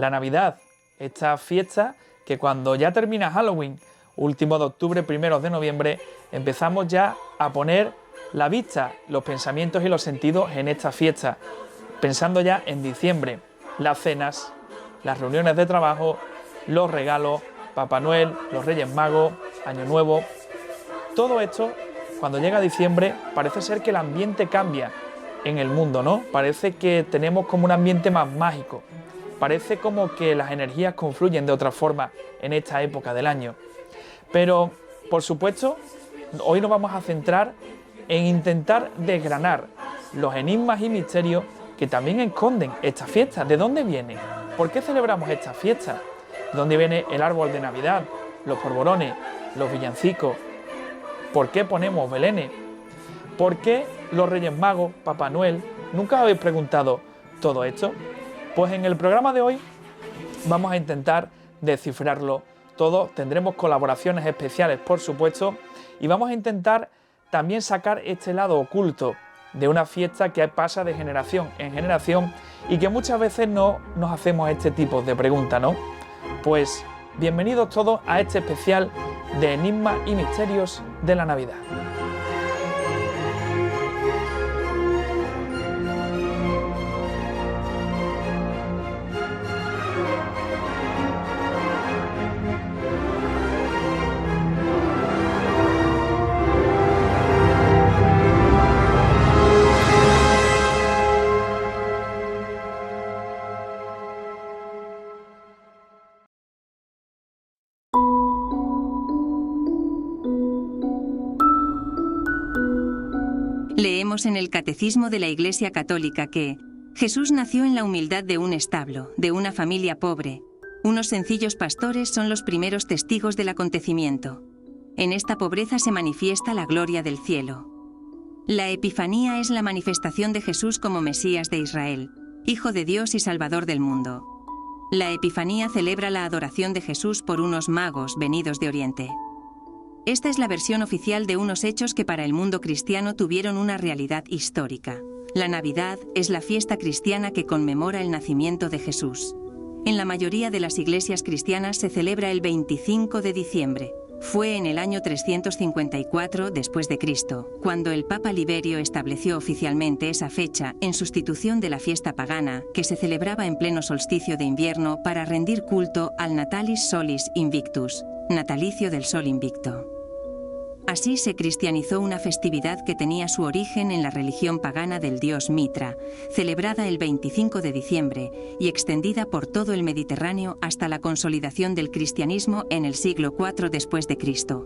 La Navidad, esta fiesta que cuando ya termina Halloween, último de octubre, primeros de noviembre, empezamos ya a poner la vista, los pensamientos y los sentidos en esta fiesta, pensando ya en diciembre, las cenas, las reuniones de trabajo, los regalos, Papá Noel, los Reyes Magos, Año Nuevo. Todo esto, cuando llega diciembre, parece ser que el ambiente cambia en el mundo, ¿no? Parece que tenemos como un ambiente más mágico. Parece como que las energías confluyen de otra forma en esta época del año. Pero, por supuesto, hoy nos vamos a centrar en intentar desgranar los enigmas y misterios que también esconden esta fiesta. ¿De dónde viene? ¿Por qué celebramos esta fiesta? ¿De dónde viene el árbol de Navidad, los polvorones, los villancicos? ¿Por qué ponemos belenes? ¿Por qué los Reyes Magos, Papá Noel? ¿Nunca os habéis preguntado todo esto? Pues en el programa de hoy vamos a intentar descifrarlo todo. Tendremos colaboraciones especiales, por supuesto, y vamos a intentar también sacar este lado oculto de una fiesta que pasa de generación en generación y que muchas veces no nos hacemos este tipo de preguntas, ¿no? Pues bienvenidos todos a este especial de Enigmas y Misterios de la Navidad. Leemos en el Catecismo de la Iglesia Católica que Jesús nació en la humildad de un establo, de una familia pobre. Unos sencillos pastores son los primeros testigos del acontecimiento. En esta pobreza se manifiesta la gloria del cielo. La Epifanía es la manifestación de Jesús como Mesías de Israel, Hijo de Dios y Salvador del mundo. La Epifanía celebra la adoración de Jesús por unos magos venidos de Oriente. Esta es la versión oficial de unos hechos que para el mundo cristiano tuvieron una realidad histórica. La Navidad es la fiesta cristiana que conmemora el nacimiento de Jesús. En la mayoría de las iglesias cristianas se celebra el 25 de diciembre. Fue en el año 354 después de Cristo, cuando el Papa Liberio estableció oficialmente esa fecha en sustitución de la fiesta pagana que se celebraba en pleno solsticio de invierno para rendir culto al Natalis Solis Invictus, natalicio del Sol Invicto. Así se cristianizó una festividad que tenía su origen en la religión pagana del dios Mitra, celebrada el 25 de diciembre y extendida por todo el Mediterráneo hasta la consolidación del cristianismo en el siglo IV después de Cristo.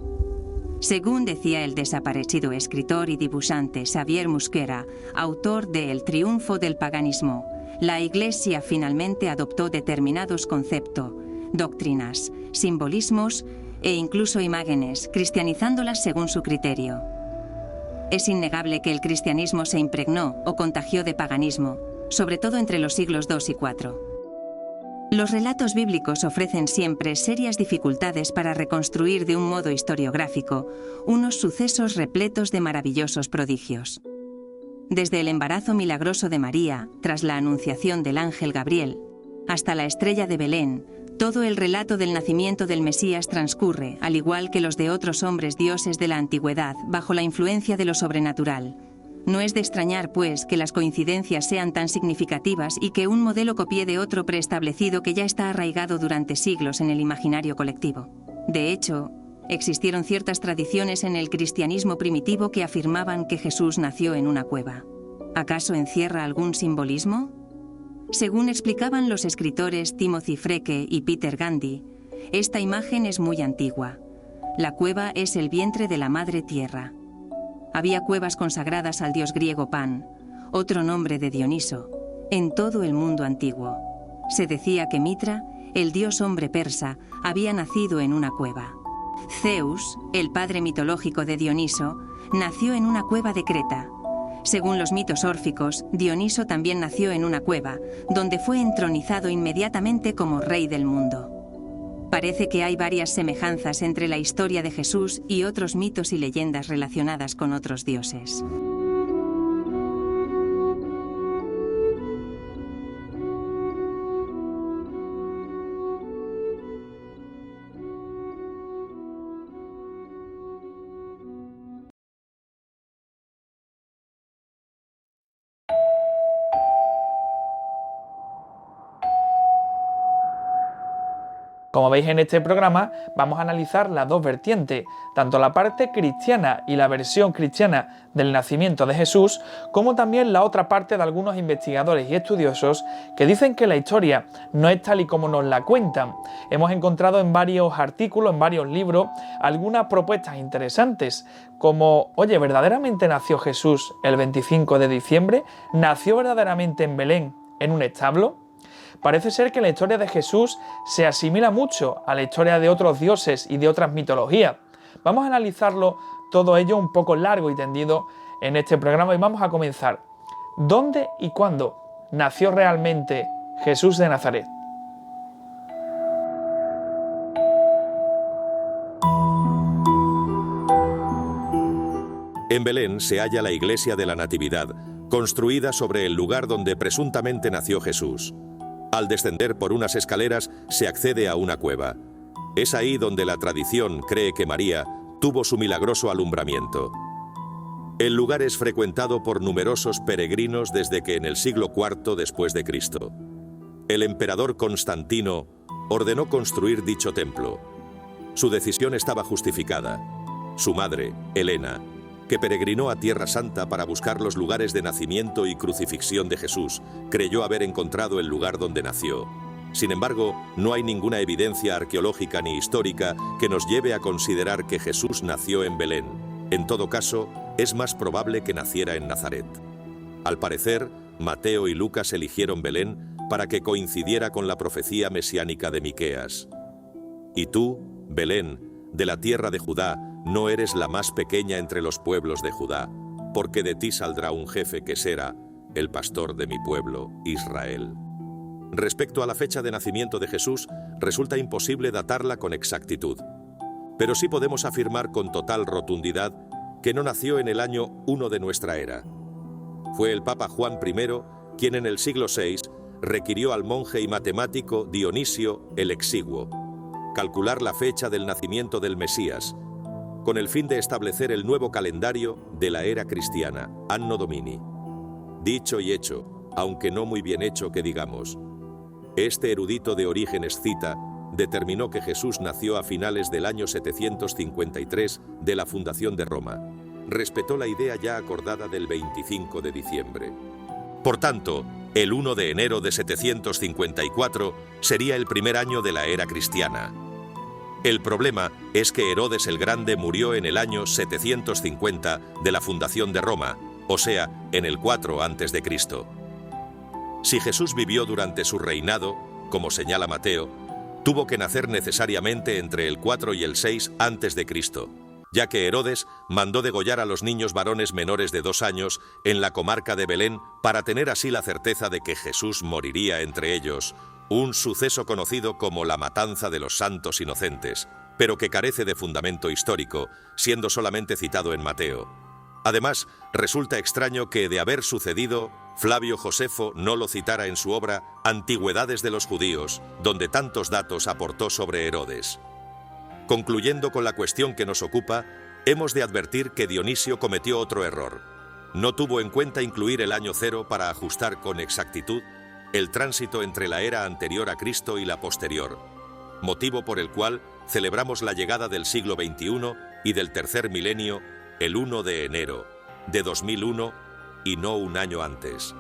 Según decía el desaparecido escritor y dibujante Xavier Mosquera, autor de El triunfo del paganismo, la Iglesia finalmente adoptó determinados conceptos, doctrinas, simbolismos e incluso imágenes, cristianizándolas según su criterio. Es innegable que el cristianismo se impregnó o contagió de paganismo, sobre todo entre los siglos II y IV. Los relatos bíblicos ofrecen siempre serias dificultades para reconstruir de un modo historiográfico unos sucesos repletos de maravillosos prodigios. Desde el embarazo milagroso de María, tras la anunciación del ángel Gabriel, hasta la estrella de Belén, todo el relato del nacimiento del Mesías transcurre, al igual que los de otros hombres dioses de la antigüedad, bajo la influencia de lo sobrenatural. No es de extrañar, pues, que las coincidencias sean tan significativas y que un modelo copie de otro preestablecido que ya está arraigado durante siglos en el imaginario colectivo. De hecho, existieron ciertas tradiciones en el cristianismo primitivo que afirmaban que Jesús nació en una cueva. ¿Acaso encierra algún simbolismo? Según explicaban los escritores Timothy Freke y Peter Gandy, esta imagen es muy antigua. La cueva es el vientre de la madre tierra. Había cuevas consagradas al dios griego Pan, otro nombre de Dioniso, en todo el mundo antiguo. Se decía que Mitra, el dios hombre persa, había nacido en una cueva. Zeus, el padre mitológico de Dioniso, nació en una cueva de Creta. Según los mitos órficos, Dioniso también nació en una cueva, donde fue entronizado inmediatamente como rey del mundo. Parece que hay varias semejanzas entre la historia de Jesús y otros mitos y leyendas relacionadas con otros dioses. Como veis en este programa, vamos a analizar las dos vertientes, tanto la parte cristiana y la versión cristiana del nacimiento de Jesús, como también la otra parte de algunos investigadores y estudiosos que dicen que la historia no es tal y como nos la cuentan. Hemos encontrado en varios artículos, en varios libros, algunas propuestas interesantes, como, oye, ¿verdaderamente nació Jesús el 25 de diciembre? ¿Nació verdaderamente en Belén, en un establo? Parece ser que la historia de Jesús se asimila mucho a la historia de otros dioses y de otras mitologías. Vamos a analizarlo todo ello un poco largo y tendido en este programa y vamos a comenzar. ¿Dónde y cuándo nació realmente Jesús de Nazaret? En Belén se halla la iglesia de la Natividad, construida sobre el lugar donde presuntamente nació Jesús. Al descender por unas escaleras se accede a una cueva. Es ahí donde la tradición cree que María tuvo su milagroso alumbramiento. El lugar es frecuentado por numerosos peregrinos desde que en el siglo IV después de Cristo. El emperador Constantino ordenó construir dicho templo. Su decisión estaba justificada. Su madre, Helena, que peregrinó a Tierra Santa para buscar los lugares de nacimiento y crucifixión de Jesús, creyó haber encontrado el lugar donde nació. Sin embargo, no hay ninguna evidencia arqueológica ni histórica que nos lleve a considerar que Jesús nació en Belén. En todo caso, es más probable que naciera en Nazaret. Al parecer, Mateo y Lucas eligieron Belén para que coincidiera con la profecía mesiánica de Miqueas. Y tú, Belén, de la tierra de Judá, no eres la más pequeña entre los pueblos de Judá, porque de ti saldrá un jefe que será el pastor de mi pueblo, Israel. Respecto a la fecha de nacimiento de Jesús, resulta imposible datarla con exactitud. Pero sí podemos afirmar con total rotundidad que no nació en el año 1 de nuestra era. Fue el Papa Juan I quien en el siglo VI requirió al monje y matemático Dionisio el Exiguo calcular la fecha del nacimiento del Mesías, con el fin de establecer el nuevo calendario de la era cristiana, Anno Domini. Dicho y hecho, aunque no muy bien hecho que digamos. Este erudito de origen escita determinó que Jesús nació a finales del año 753 de la fundación de Roma. Respetó la idea ya acordada del 25 de diciembre. Por tanto, el 1 de enero de 754 sería el primer año de la era cristiana. El problema es que Herodes el Grande murió en el año 750 de la fundación de Roma, o sea, en el 4 a.C. Si Jesús vivió durante su reinado, como señala Mateo, tuvo que nacer necesariamente entre el 4 y el 6 a.C., ya que Herodes mandó degollar a los niños varones menores de 2 años en la comarca de Belén para tener así la certeza de que Jesús moriría entre ellos, un suceso conocido como la matanza de los santos inocentes, pero que carece de fundamento histórico, siendo solamente citado en Mateo. Además, resulta extraño que, de haber sucedido, Flavio Josefo no lo citara en su obra Antigüedades de los Judíos, donde tantos datos aportó sobre Herodes. Concluyendo con la cuestión que nos ocupa, hemos de advertir que Dionisio cometió otro error. No tuvo en cuenta incluir el año cero para ajustar con exactitud el tránsito entre la era anterior a Cristo y la posterior, motivo por el cual celebramos la llegada del siglo XXI y del tercer milenio el 1 de enero de 2001 y no un año antes.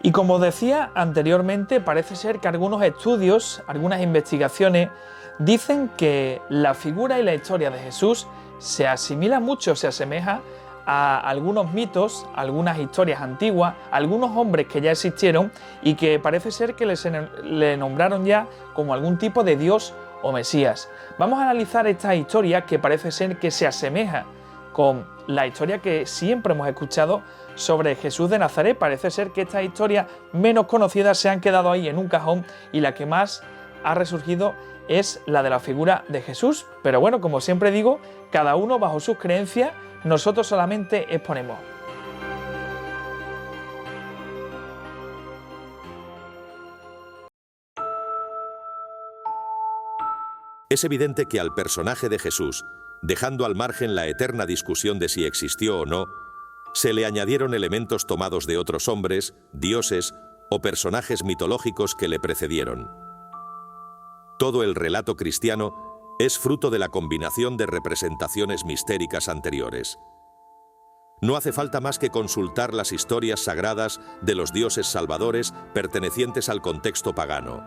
Y como decía anteriormente, parece ser que algunos estudios, algunas investigaciones, dicen que la figura y la historia de Jesús se asimila mucho, se asemeja a algunos mitos, algunas historias antiguas, algunos hombres que ya existieron y que parece ser que le nombraron ya como algún tipo de Dios o Mesías. Vamos a analizar esta historia que parece ser que se asemeja con la historia que siempre hemos escuchado sobre Jesús de Nazaret. Parece ser que estas historias menos conocidas se han quedado ahí en un cajón y la que más ha resurgido es la de la figura de Jesús. Pero bueno, como siempre digo, cada uno bajo sus creencias, nosotros solamente exponemos. Es evidente que al personaje de Jesús, dejando al margen la eterna discusión de si existió o no, se le añadieron elementos tomados de otros hombres, dioses o personajes mitológicos que le precedieron. Todo el relato cristiano es fruto de la combinación de representaciones mistéricas anteriores. No hace falta más que consultar las historias sagradas de los dioses salvadores pertenecientes al contexto pagano.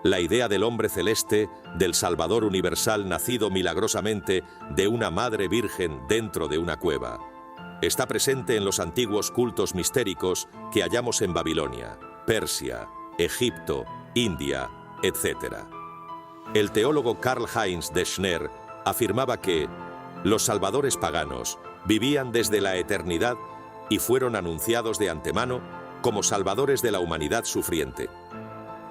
La idea del hombre celeste, del Salvador universal nacido milagrosamente de una madre virgen dentro de una cueva, está presente en los antiguos cultos mistéricos que hallamos en Babilonia, Persia, Egipto, India, etc. El teólogo Karl-Heinz Deschner afirmaba que los salvadores paganos vivían desde la eternidad y fueron anunciados de antemano como salvadores de la humanidad sufriente.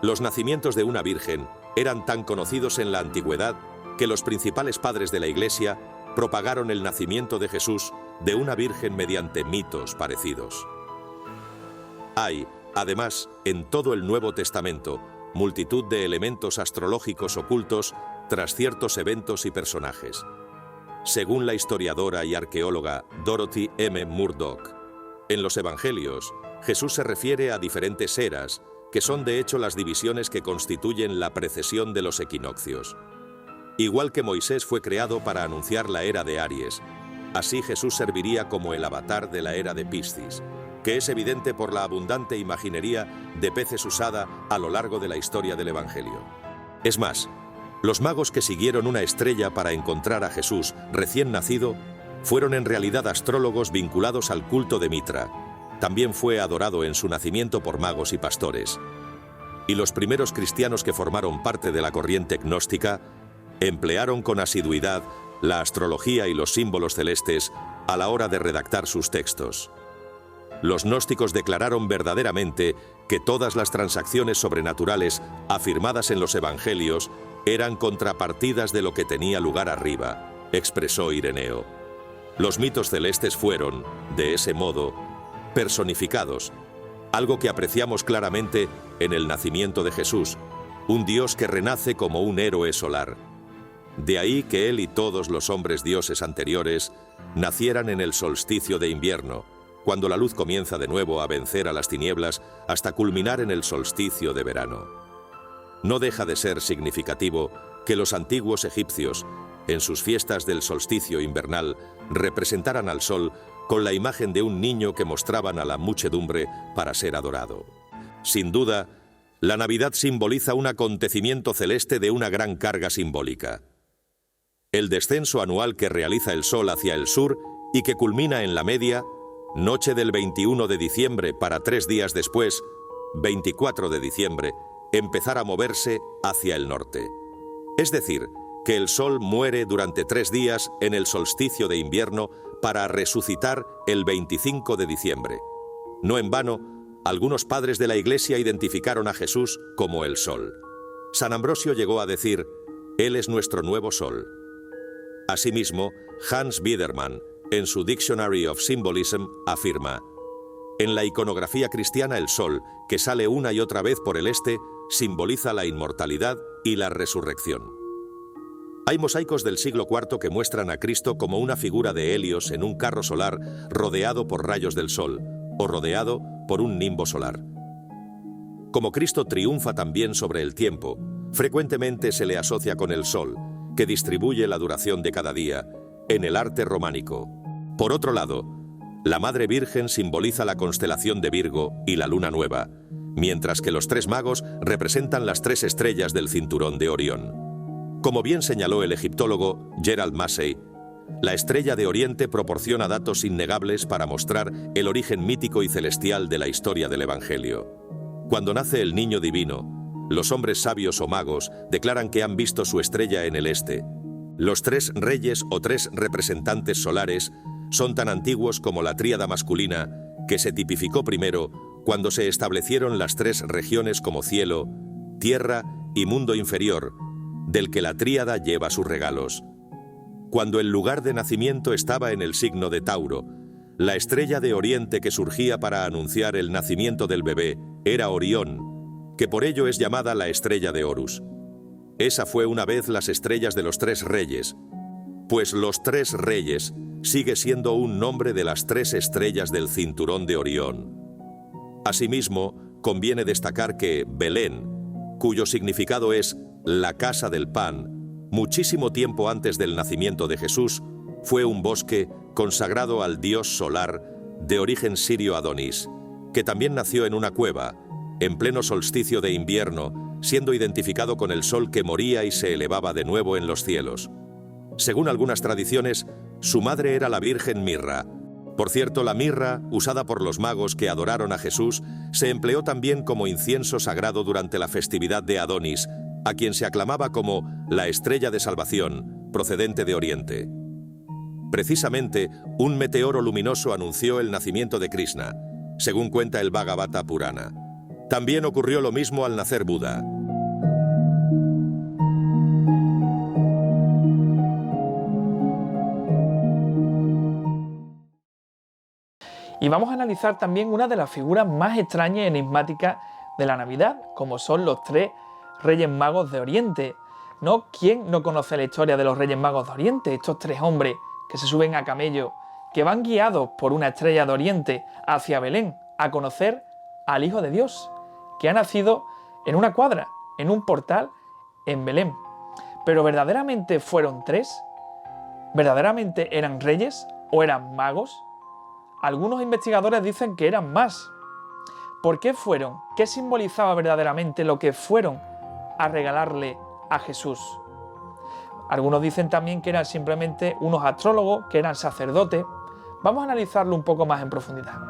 Los nacimientos de una virgen eran tan conocidos en la antigüedad que los principales padres de la Iglesia propagaron el nacimiento de Jesús de una virgen mediante mitos parecidos. Hay, además, en todo el Nuevo Testamento, multitud de elementos astrológicos ocultos tras ciertos eventos y personajes. Según la historiadora y arqueóloga Dorothy M. Murdoch, en los Evangelios, Jesús se refiere a diferentes eras, que son de hecho las divisiones que constituyen la precesión de los equinoccios. Igual que Moisés fue creado para anunciar la era de Aries, así Jesús serviría como el avatar de la era de Piscis, que es evidente por la abundante imaginería de peces usada a lo largo de la historia del Evangelio. Es más, los magos que siguieron una estrella para encontrar a Jesús recién nacido fueron en realidad astrólogos vinculados al culto de Mitra. También fue adorado en su nacimiento por magos y pastores. Y los primeros cristianos que formaron parte de la corriente gnóstica emplearon con asiduidad la astrología y los símbolos celestes a la hora de redactar sus textos. Los gnósticos declararon verdaderamente que todas las transacciones sobrenaturales afirmadas en los evangelios eran contrapartidas de lo que tenía lugar arriba, expresó Ireneo. Los mitos celestes fueron, de ese modo, personificados, algo que apreciamos claramente en el nacimiento de Jesús, un Dios que renace como un héroe solar. De ahí que él y todos los hombres dioses anteriores nacieran en el solsticio de invierno, cuando la luz comienza de nuevo a vencer a las tinieblas hasta culminar en el solsticio de verano. No deja de ser significativo que los antiguos egipcios, en sus fiestas del solsticio invernal, representaran al sol con la imagen de un niño que mostraban a la muchedumbre para ser adorado. Sin duda, la Navidad simboliza un acontecimiento celeste de una gran carga simbólica. El descenso anual que realiza el sol hacia el sur y que culmina en la media, noche del 21 de diciembre para 3 días después, 24 de diciembre, empezar a moverse hacia el norte. Es decir, que el sol muere durante 3 días en el solsticio de invierno para resucitar el 25 de diciembre. No en vano, algunos padres de la Iglesia identificaron a Jesús como el sol. San Ambrosio llegó a decir, «Él es nuestro nuevo sol». Asimismo, Hans Biedermann, en su Dictionary of Symbolism, afirma, «En la iconografía cristiana el sol, que sale una y otra vez por el este, simboliza la inmortalidad y la resurrección». Hay mosaicos del siglo IV que muestran a Cristo como una figura de Helios en un carro solar rodeado por rayos del sol, o rodeado por un nimbo solar. Como Cristo triunfa también sobre el tiempo, frecuentemente se le asocia con el sol, que distribuye la duración de cada día, en el arte románico. Por otro lado, la Madre Virgen simboliza la constelación de Virgo y la luna nueva, mientras que los 3 magos representan las 3 estrellas del cinturón de Orión. Como bien señaló el egiptólogo Gerald Massey, la estrella de Oriente proporciona datos innegables para mostrar el origen mítico y celestial de la historia del Evangelio. Cuando nace el niño divino, los hombres sabios o magos declaran que han visto su estrella en el este. Los 3 reyes o 3 representantes solares son tan antiguos como la tríada masculina, que se tipificó primero cuando se establecieron las 3 regiones como cielo, tierra y mundo inferior, del que la tríada lleva sus regalos. Cuando el lugar de nacimiento estaba en el signo de Tauro, la estrella de Oriente que surgía para anunciar el nacimiento del bebé era Orión, que por ello es llamada la estrella de Horus. Esa fue una vez las estrellas de los tres reyes, pues los tres reyes sigue siendo un nombre de las tres estrellas del cinturón de Orión. Asimismo, conviene destacar que Belén, cuyo significado es la casa del pan, muchísimo tiempo antes del nacimiento de Jesús, fue un bosque consagrado al dios solar de origen sirio Adonis, que también nació en una cueva, en pleno solsticio de invierno, siendo identificado con el sol que moría y se elevaba de nuevo en los cielos. Según algunas tradiciones, su madre era la Virgen Mirra. Por cierto, la mirra, usada por los magos que adoraron a Jesús, se empleó también como incienso sagrado durante la festividad de Adonis, a quien se aclamaba como la estrella de salvación, procedente de Oriente. Precisamente, un meteoro luminoso anunció el nacimiento de Krishna, según cuenta el Bhagavata Purana. También ocurrió lo mismo al nacer Buda. Y vamos a analizar también una de las figuras más extrañas y enigmáticas de la Navidad, como son los tres Reyes Magos de Oriente. ¿No? ¿Quién no conoce la historia de los Reyes Magos de Oriente? Estos tres hombres que se suben a camello, que van guiados por una estrella de Oriente hacia Belén a conocer al Hijo de Dios, que ha nacido en una cuadra, en un portal en Belén. ¿Pero verdaderamente fueron tres? ¿Verdaderamente eran reyes o eran magos? Algunos investigadores dicen que eran más. ¿Por qué fueron? ¿Qué simbolizaba verdaderamente lo que fueron a regalarle a Jesús? Algunos dicen también que eran simplemente unos astrólogos, que eran sacerdotes. Vamos a analizarlo un poco más en profundidad.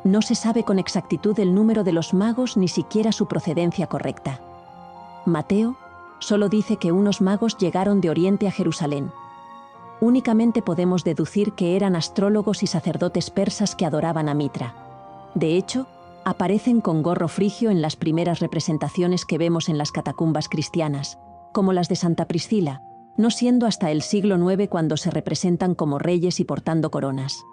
No se sabe con exactitud el número de los magos ni siquiera su procedencia correcta. Mateo solo dice que unos magos llegaron de Oriente a Jerusalén. Únicamente podemos deducir que eran astrólogos y sacerdotes persas que adoraban a Mitra. De hecho, aparecen con gorro frigio en las primeras representaciones que vemos en las catacumbas cristianas, como las de Santa Priscila, no siendo hasta el siglo IX cuando se representan como reyes y portando coronas.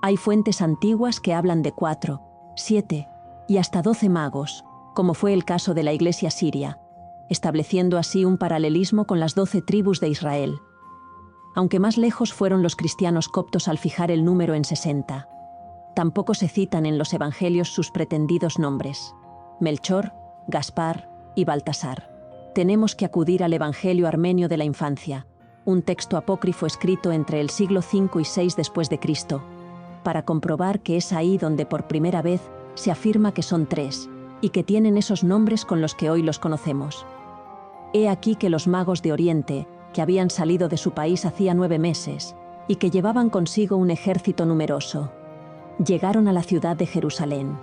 Hay fuentes antiguas que hablan de 4, 7 y hasta 12 magos, como fue el caso de la Iglesia siria, estableciendo así un paralelismo con las 12 tribus de Israel. Aunque más lejos fueron los cristianos coptos al fijar el número en 60. Tampoco se citan en los evangelios sus pretendidos nombres: Melchor, Gaspar y Baltasar. Tenemos que acudir al Evangelio armenio de la infancia, un texto apócrifo escrito entre el siglo V y VI después de Cristo, para comprobar que es ahí donde por primera vez se afirma que son tres, y que tienen esos nombres con los que hoy los conocemos. He aquí que los magos de Oriente, que habían salido de su país hacía 9 meses, y que llevaban consigo un ejército numeroso, llegaron a la ciudad de Jerusalén.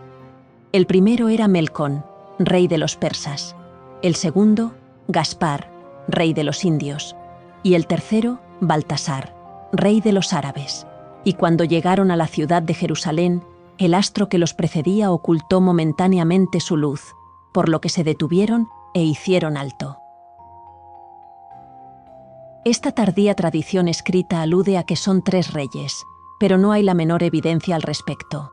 El primero era Melcón, rey de los persas; el segundo, Gaspar, rey de los indios; y el tercero, Baltasar, rey de los árabes. Y cuando llegaron a la ciudad de Jerusalén, el astro que los precedía ocultó momentáneamente su luz, por lo que se detuvieron e hicieron alto. Esta tardía tradición escrita alude a que son 3 reyes, pero no hay la menor evidencia al respecto.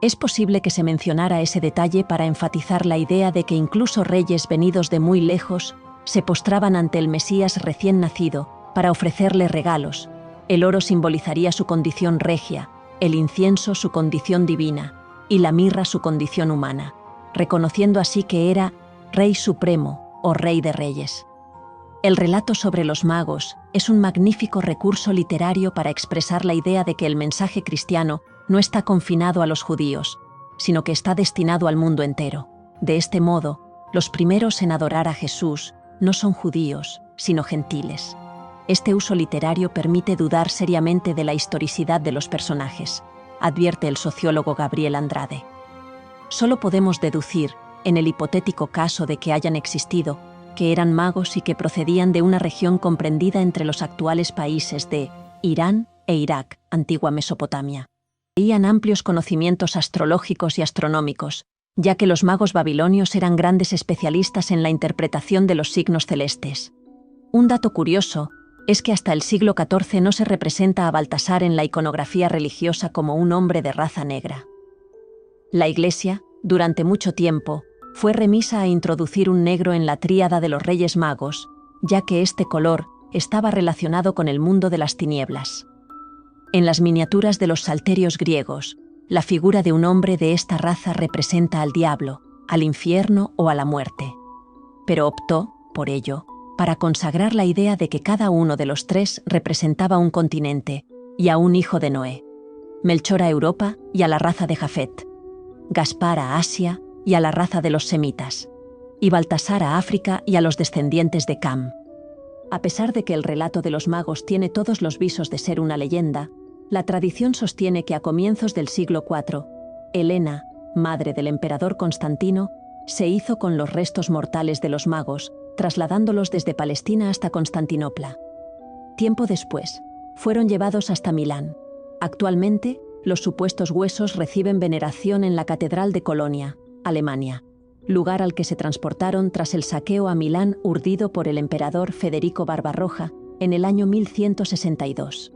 Es posible que se mencionara ese detalle para enfatizar la idea de que incluso reyes venidos de muy lejos se postraban ante el Mesías recién nacido para ofrecerle regalos. El oro simbolizaría su condición regia, el incienso su condición divina y la mirra su condición humana, reconociendo así que era Rey Supremo o Rey de Reyes. El relato sobre los magos es un magnífico recurso literario para expresar la idea de que el mensaje cristiano no está confinado a los judíos, sino que está destinado al mundo entero. De este modo, los primeros en adorar a Jesús no son judíos, sino gentiles. Este uso literario permite dudar seriamente de la historicidad de los personajes, advierte el sociólogo Gabriel Andrade. Solo podemos deducir, en el hipotético caso de que hayan existido, que eran magos y que procedían de una región comprendida entre los actuales países de Irán e Irak, antigua Mesopotamia. poseían amplios conocimientos astrológicos y astronómicos, ya que los magos babilonios eran grandes especialistas en la interpretación de los signos celestes. Un dato curioso es que hasta el siglo XIV no se representa a Baltasar en la iconografía religiosa como un hombre de raza negra. La Iglesia, durante mucho tiempo, fue remisa a introducir un negro en la tríada de los Reyes Magos, ya que este color estaba relacionado con el mundo de las tinieblas. En las miniaturas de los salterios griegos, la figura de un hombre de esta raza representa al diablo, al infierno o a la muerte. Pero optó, por ello, para consagrar la idea de que cada uno de los tres representaba un continente y a un hijo de Noé: Melchor a Europa y a la raza de Jafet, Gaspar a Asia y a la raza de los semitas, y Baltasar a África y a los descendientes de Cam. A pesar de que el relato de los magos tiene todos los visos de ser una leyenda, la tradición sostiene que a comienzos del siglo IV, Helena, madre del emperador Constantino, se hizo con los restos mortales de los magos, trasladándolos desde Palestina hasta Constantinopla. Tiempo después, fueron llevados hasta Milán. Actualmente, los supuestos huesos reciben veneración en la Catedral de Colonia, Alemania, lugar al que se transportaron tras el saqueo a Milán urdido por el emperador Federico Barbarroja en el año 1162.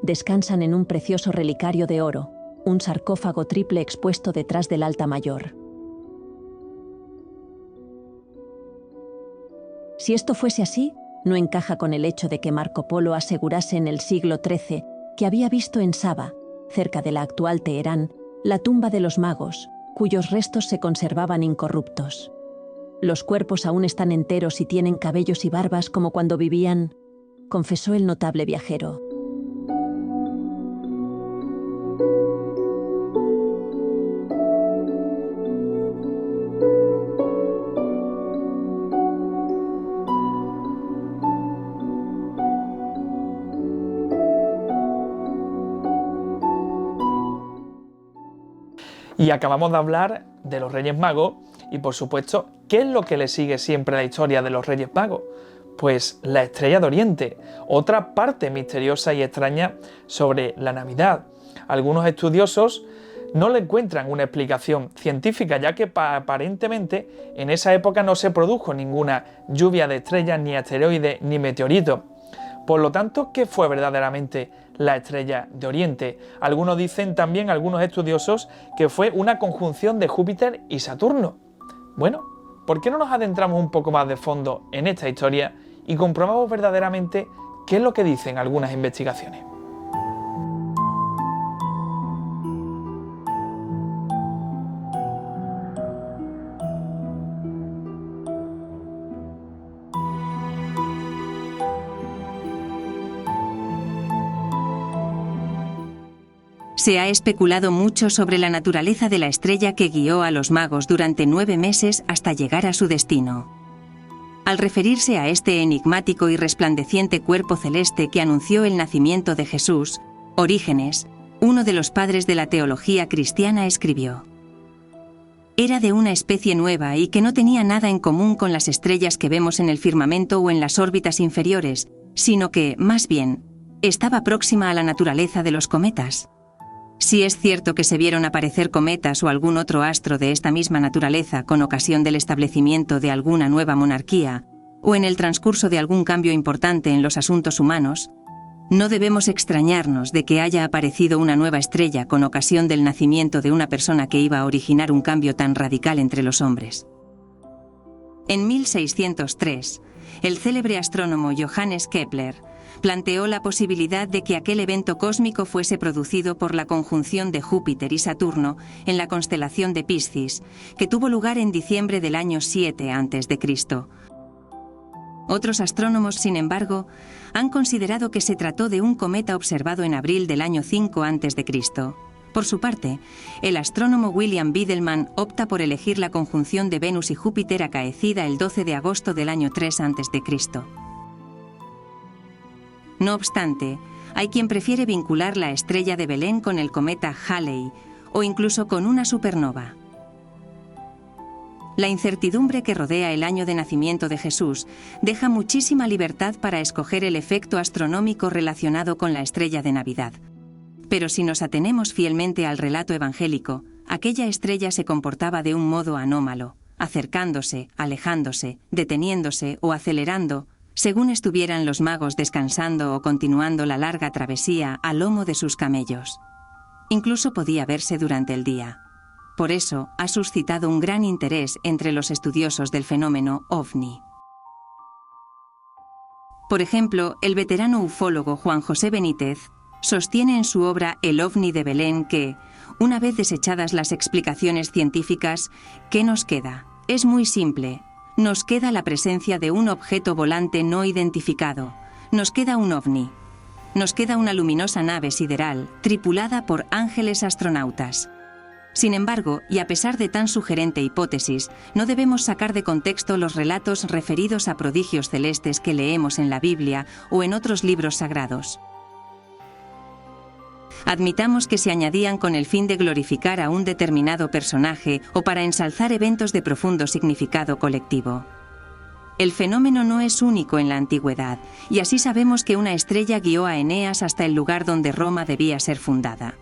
Descansan en un precioso relicario de oro, un sarcófago triple expuesto detrás del altar mayor. Si esto fuese así, no encaja con el hecho de que Marco Polo asegurase en el siglo XIII que había visto en Saba, cerca de la actual Teherán, la tumba de los magos, cuyos restos se conservaban incorruptos. Los cuerpos aún están enteros y tienen cabellos y barbas como cuando vivían, confesó el notable viajero. Y acabamos de hablar de los Reyes Magos y, por supuesto, ¿qué es lo que le sigue siempre a la historia de los Reyes Magos? Pues la Estrella de Oriente, otra parte misteriosa y extraña sobre la Navidad. Algunos estudiosos no le encuentran una explicación científica, ya que aparentemente en esa época no se produjo ninguna lluvia de estrellas, ni asteroides, ni meteoritos. Por lo tanto, ¿qué fue verdaderamente la Estrella de Oriente? Algunos dicen también, algunos estudiosos, que fue una conjunción de Júpiter y Saturno. Bueno, ¿por qué no nos adentramos un poco más de fondo en esta historia y comprobamos verdaderamente qué es lo que dicen algunas investigaciones? Se ha especulado mucho sobre la naturaleza de la estrella que guió a los magos durante 9 meses hasta llegar a su destino. Al referirse a este enigmático y resplandeciente cuerpo celeste que anunció el nacimiento de Jesús, Orígenes, uno de los padres de la teología cristiana, escribió: «Era de una especie nueva y que no tenía nada en común con las estrellas que vemos en el firmamento o en las órbitas inferiores, sino que, más bien, estaba próxima a la naturaleza de los cometas. Si es cierto que se vieron aparecer cometas o algún otro astro de esta misma naturaleza con ocasión del establecimiento de alguna nueva monarquía o en el transcurso de algún cambio importante en los asuntos humanos, no debemos extrañarnos de que haya aparecido una nueva estrella con ocasión del nacimiento de una persona que iba a originar un cambio tan radical entre los hombres». En 1603, el célebre astrónomo Johannes Kepler planteó la posibilidad de que aquel evento cósmico fuese producido por la conjunción de Júpiter y Saturno en la constelación de Piscis, que tuvo lugar en diciembre del año 7 a.C. Otros astrónomos, sin embargo, han considerado que se trató de un cometa observado en abril del año 5 a.C. Por su parte, el astrónomo William Biddleman opta por elegir la conjunción de Venus y Júpiter acaecida el 12 de agosto del año 3 a.C. No obstante, hay quien prefiere vincular la estrella de Belén con el cometa Halley o incluso con una supernova. La incertidumbre que rodea el año de nacimiento de Jesús deja muchísima libertad para escoger el efecto astronómico relacionado con la estrella de Navidad. Pero si nos atenemos fielmente al relato evangélico, aquella estrella se comportaba de un modo anómalo, acercándose, alejándose, deteniéndose o acelerando, según estuvieran los magos descansando o continuando la larga travesía al lomo de sus camellos. Incluso podía verse durante el día. Por eso ha suscitado un gran interés entre los estudiosos del fenómeno ovni. Por ejemplo, el veterano ufólogo Juan José Benítez sostiene en su obra El ovni de Belén que, una vez desechadas las explicaciones científicas, ¿qué nos queda? Es muy simple. Nos queda la presencia de un objeto volante no identificado. Nos queda un ovni. Nos queda una luminosa nave sideral tripulada por ángeles astronautas. Sin embargo, y a pesar de tan sugerente hipótesis, no debemos sacar de contexto los relatos referidos a prodigios celestes que leemos en la Biblia o en otros libros sagrados. Admitamos que se añadían con el fin de glorificar a un determinado personaje o para ensalzar eventos de profundo significado colectivo. El fenómeno no es único en la antigüedad, y así sabemos que una estrella guió a Eneas hasta el lugar donde Roma debía ser fundada.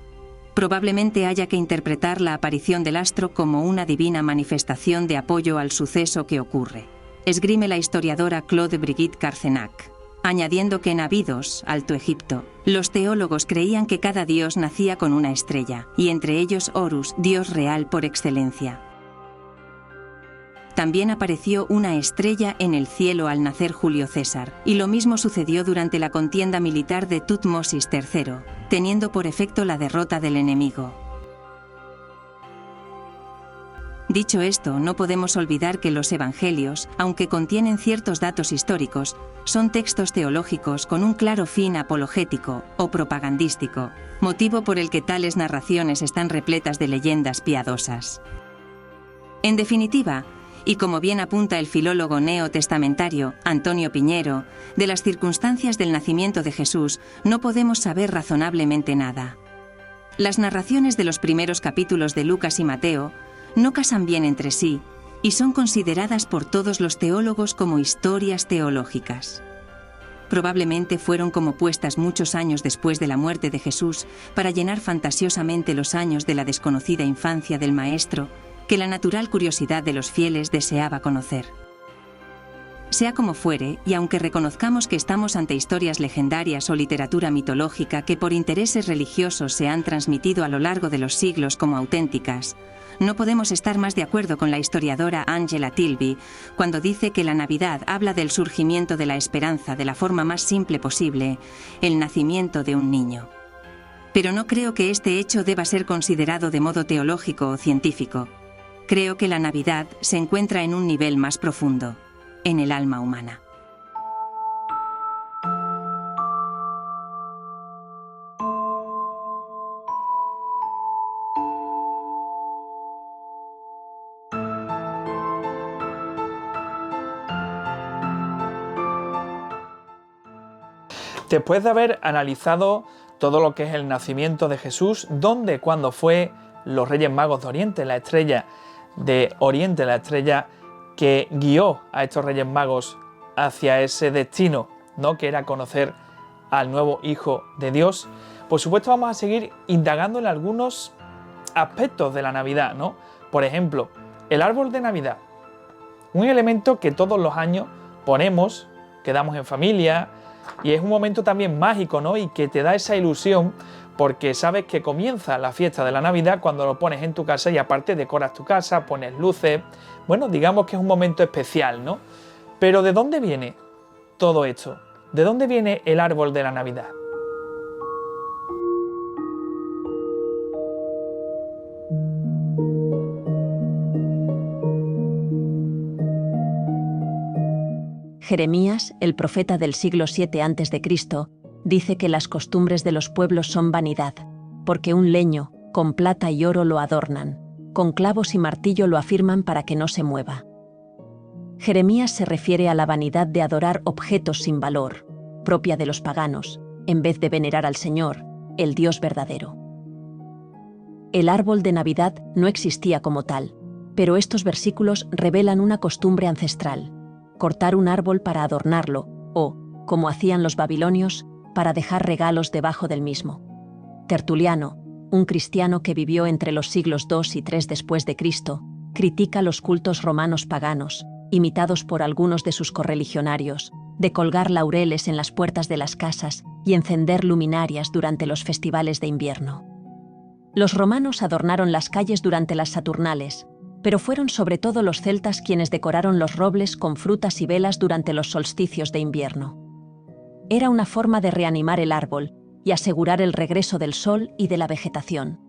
Probablemente haya que interpretar la aparición del astro como una divina manifestación de apoyo al suceso que ocurre. Esgrime la historiadora Claude Brigitte Carcenac, añadiendo que en Abidos, Alto Egipto, los teólogos creían que cada dios nacía con una estrella, y entre ellos Horus, dios real por excelencia. También apareció una estrella en el cielo al nacer Julio César, y lo mismo sucedió durante la contienda militar de Tutmosis III, teniendo por efecto la derrota del enemigo. Dicho esto, no podemos olvidar que los evangelios, aunque contienen ciertos datos históricos, son textos teológicos con un claro fin apologético o propagandístico, motivo por el que tales narraciones están repletas de leyendas piadosas. En definitiva, y como bien apunta el filólogo neotestamentario Antonio Piñero, de las circunstancias del nacimiento de Jesús no podemos saber razonablemente nada. Las narraciones de los primeros capítulos de Lucas y Mateo no casan bien entre sí y son consideradas por todos los teólogos como historias teológicas. Probablemente fueron como puestas muchos años después de la muerte de Jesús para llenar fantasiosamente los años de la desconocida infancia del Maestro que la natural curiosidad de los fieles deseaba conocer. Sea como fuere, y aunque reconozcamos que estamos ante historias legendarias o literatura mitológica que por intereses religiosos se han transmitido a lo largo de los siglos como auténticas, no podemos estar más de acuerdo con la historiadora Angela Tilby cuando dice que la Navidad habla del surgimiento de la esperanza de la forma más simple posible, el nacimiento de un niño. Pero no creo que este hecho deba ser considerado de modo teológico o científico. Creo que la Navidad se encuentra en un nivel más profundo, en el alma humana. Después de haber analizado todo lo que es el nacimiento de Jesús, dónde, cuándo fue, los Reyes Magos de Oriente, la estrella de Oriente, la estrella que guió a estos Reyes Magos hacia ese destino, ¿no?, que era conocer al nuevo Hijo de Dios. Por supuesto, vamos a seguir indagando en algunos aspectos de la Navidad, ¿no? Por ejemplo, el árbol de Navidad, un elemento que todos los años ponemos, quedamos en familia, y es un momento también mágico, ¿no?, y que te da esa ilusión porque sabes que comienza la fiesta de la Navidad cuando lo pones en tu casa y aparte decoras tu casa, pones luces. Bueno, digamos que es un momento especial, ¿no? Pero ¿de dónde viene todo esto? ¿De dónde viene el árbol de la Navidad? Jeremías, el profeta del siglo VII a.C., dice que las costumbres de los pueblos son vanidad, porque un leño, con plata y oro lo adornan, con clavos y martillo lo afirman para que no se mueva. Jeremías se refiere a la vanidad de adorar objetos sin valor, propia de los paganos, en vez de venerar al Señor, el Dios verdadero. El árbol de Navidad no existía como tal, pero estos versículos revelan una costumbre ancestral: cortar un árbol para adornarlo, o, como hacían los babilonios, para dejar regalos debajo del mismo. Tertuliano, un cristiano que vivió entre los siglos II y III después de Cristo, critica los cultos romanos paganos, imitados por algunos de sus correligionarios, de colgar laureles en las puertas de las casas y encender luminarias durante los festivales de invierno. Los romanos adornaron las calles durante las Saturnales, pero fueron sobre todo los celtas quienes decoraron los robles con frutas y velas durante los solsticios de invierno. Era una forma de reanimar el árbol y asegurar el regreso del sol y de la vegetación.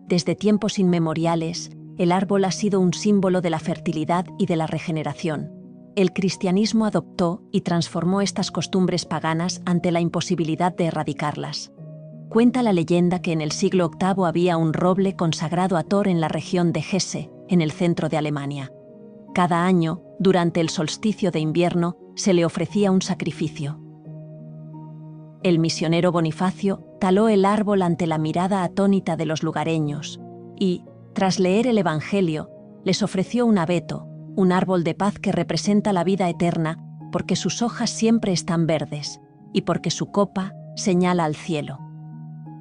Desde tiempos inmemoriales, el árbol ha sido un símbolo de la fertilidad y de la regeneración. El cristianismo adoptó y transformó estas costumbres paganas ante la imposibilidad de erradicarlas. Cuenta la leyenda que en el siglo VIII había un roble consagrado a Thor en la región de Hesse, en el centro de Alemania. Cada año, durante el solsticio de invierno, se le ofrecía un sacrificio. El misionero Bonifacio taló el árbol ante la mirada atónita de los lugareños y, tras leer el Evangelio, les ofreció un abeto, un árbol de paz que representa la vida eterna porque sus hojas siempre están verdes y porque su copa señala al cielo.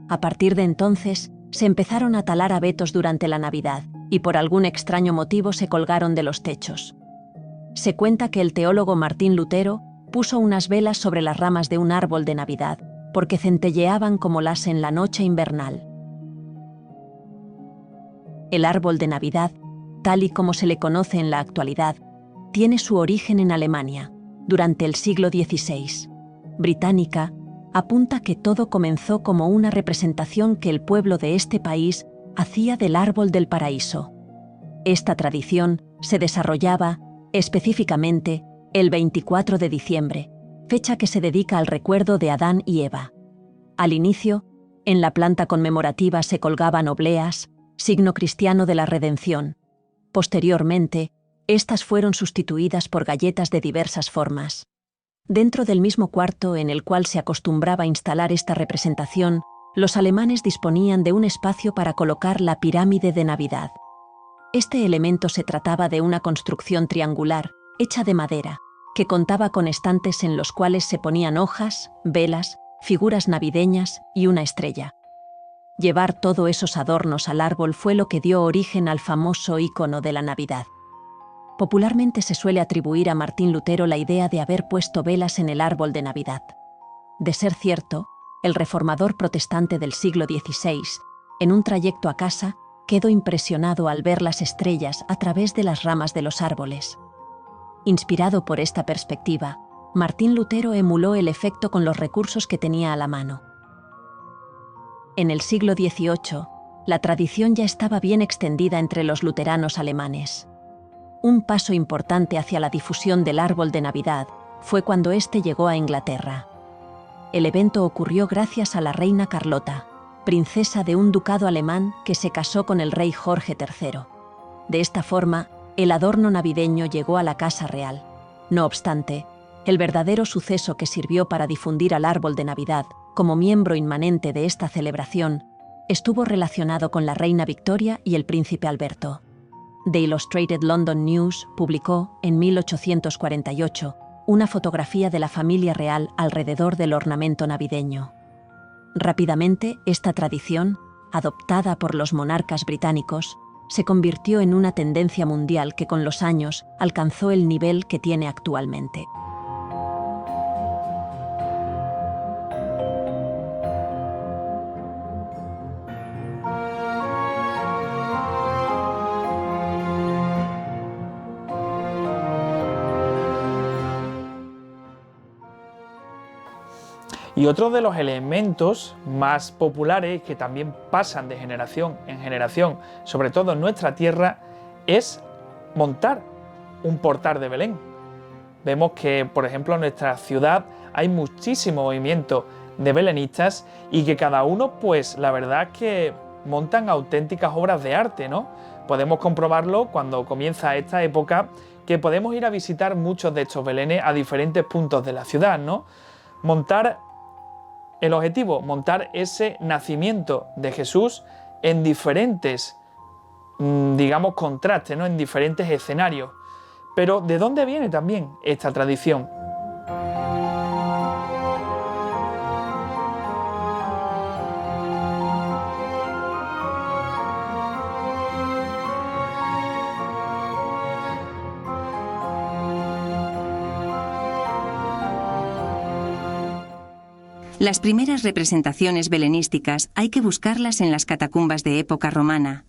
A partir de entonces, se empezaron a talar abetos durante la Navidad y por algún extraño motivo se colgaron de los techos. Se cuenta que el teólogo Martín Lutero puso unas velas sobre las ramas de un árbol de Navidad porque centelleaban como las en la noche invernal. El árbol de Navidad, tal y como se le conoce en la actualidad, tiene su origen en Alemania, durante el siglo XVI. Británica apunta que todo comenzó como una representación que el pueblo de este país hacía del árbol del paraíso. Esta tradición se desarrollaba, específicamente, el 24 de diciembre, fecha que se dedica al recuerdo de Adán y Eva. Al inicio, en la planta conmemorativa se colgaban obleas, signo cristiano de la redención. Posteriormente, estas fueron sustituidas por galletas de diversas formas. Dentro del mismo cuarto en el cual se acostumbraba instalar esta representación, los alemanes disponían de un espacio para colocar la pirámide de Navidad. Este elemento se trataba de una construcción triangular, hecha de madera, que contaba con estantes en los cuales se ponían hojas, velas, figuras navideñas y una estrella. Llevar todos esos adornos al árbol fue lo que dio origen al famoso ícono de la Navidad. Popularmente se suele atribuir a Martín Lutero la idea de haber puesto velas en el árbol de Navidad. De ser cierto, el reformador protestante del siglo XVI, en un trayecto a casa, quedó impresionado al ver las estrellas a través de las ramas de los árboles. Inspirado por esta perspectiva, Martín Lutero emuló el efecto con los recursos que tenía a la mano. En el siglo XVIII, la tradición ya estaba bien extendida entre los luteranos alemanes. Un paso importante hacia la difusión del árbol de Navidad fue cuando éste llegó a Inglaterra. El evento ocurrió gracias a la reina Carlota, princesa de un ducado alemán que se casó con el rey Jorge III. De esta forma, el adorno navideño llegó a la Casa Real. No obstante, el verdadero suceso que sirvió para difundir al árbol de Navidad como miembro inmanente de esta celebración estuvo relacionado con la reina Victoria y el príncipe Alberto. The Illustrated London News publicó, en 1848, una fotografía de la familia real alrededor del ornamento navideño. Rápidamente, esta tradición, adoptada por los monarcas británicos, se convirtió en una tendencia mundial que con los años alcanzó el nivel que tiene actualmente. Y otro de los elementos más populares que también pasan de generación en generación, sobre todo en nuestra tierra, es montar un portal de Belén. Vemos que, por ejemplo, en nuestra ciudad hay muchísimo movimiento de belenistas y que cada uno, pues la verdad es que montan auténticas obras de arte, ¿no? Podemos comprobarlo cuando comienza esta época, que podemos ir a visitar muchos de estos belenes a diferentes puntos de la ciudad, ¿no? El objetivo, montar ese nacimiento de Jesús en diferentes, digamos, contrastes, ¿no? En diferentes escenarios. Pero ¿de dónde viene también esta tradición? Las primeras representaciones belenísticas hay que buscarlas en las catacumbas de época romana,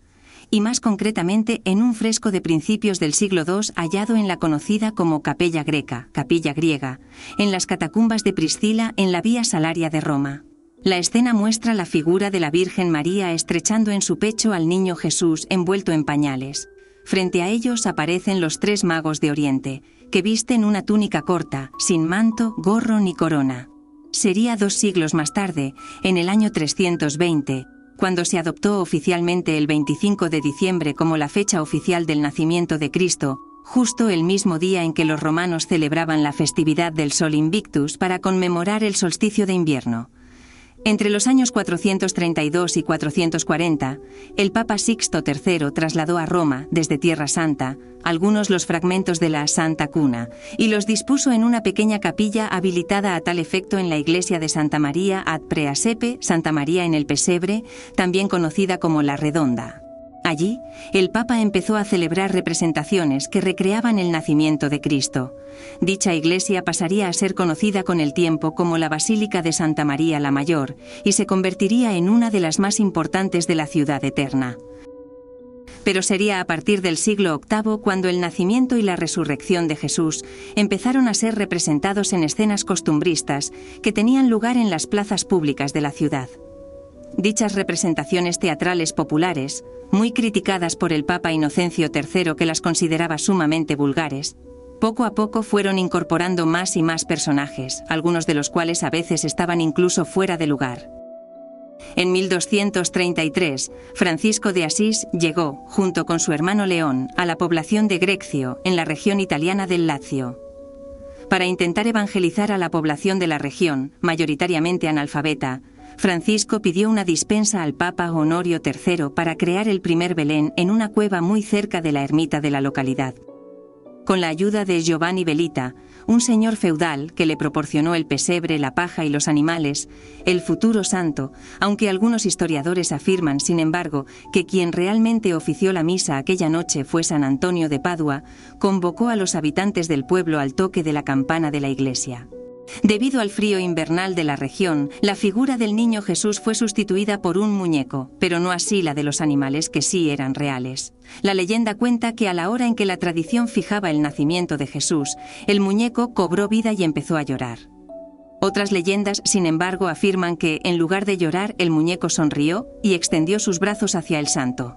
y más concretamente en un fresco de principios del siglo II hallado en la conocida como Capella Greca, capilla griega, en las catacumbas de Priscila en la Vía Salaria de Roma. La escena muestra la figura de la Virgen María estrechando en su pecho al niño Jesús envuelto en pañales. Frente a ellos aparecen los 3 magos de Oriente, que visten una túnica corta, sin manto, gorro ni corona. Sería 2 siglos más tarde, en el año 320, cuando se adoptó oficialmente el 25 de diciembre como la fecha oficial del nacimiento de Cristo, justo el mismo día en que los romanos celebraban la festividad del Sol Invictus para conmemorar el solsticio de invierno. Entre los años 432 y 440, el Papa Sixto III trasladó a Roma, desde Tierra Santa, algunos los fragmentos de la Santa Cuna, y los dispuso en una pequeña capilla habilitada a tal efecto en la iglesia de Santa María ad Preasepe, Santa María en el Pesebre, también conocida como la Redonda. Allí, el Papa empezó a celebrar representaciones que recreaban el nacimiento de Cristo. Dicha iglesia pasaría a ser conocida con el tiempo como la Basílica de Santa María la Mayor y se convertiría en una de las más importantes de la ciudad eterna. Pero sería a partir del siglo VIII cuando el nacimiento y la resurrección de Jesús empezaron a ser representados en escenas costumbristas que tenían lugar en las plazas públicas de la ciudad. Dichas representaciones teatrales populares, muy criticadas por el Papa Inocencio III que las consideraba sumamente vulgares, poco a poco fueron incorporando más y más personajes, algunos de los cuales a veces estaban incluso fuera de lugar. En 1233, Francisco de Asís llegó, junto con su hermano León, a la población de Greccio, en la región italiana del Lacio. Para intentar evangelizar a la población de la región, mayoritariamente analfabeta, Francisco pidió una dispensa al Papa Honorio III para crear el primer Belén en una cueva muy cerca de la ermita de la localidad. Con la ayuda de Giovanni Belita, un señor feudal que le proporcionó el pesebre, la paja y los animales, el futuro santo, aunque algunos historiadores afirman, sin embargo, que quien realmente ofició la misa aquella noche fue San Antonio de Padua, convocó a los habitantes del pueblo al toque de la campana de la iglesia. Debido al frío invernal de la región, la figura del niño Jesús fue sustituida por un muñeco, pero no así la de los animales que sí eran reales. La leyenda cuenta que a la hora en que la tradición fijaba el nacimiento de Jesús, el muñeco cobró vida y empezó a llorar. Otras leyendas, sin embargo, afirman que, en lugar de llorar, el muñeco sonrió y extendió sus brazos hacia el santo.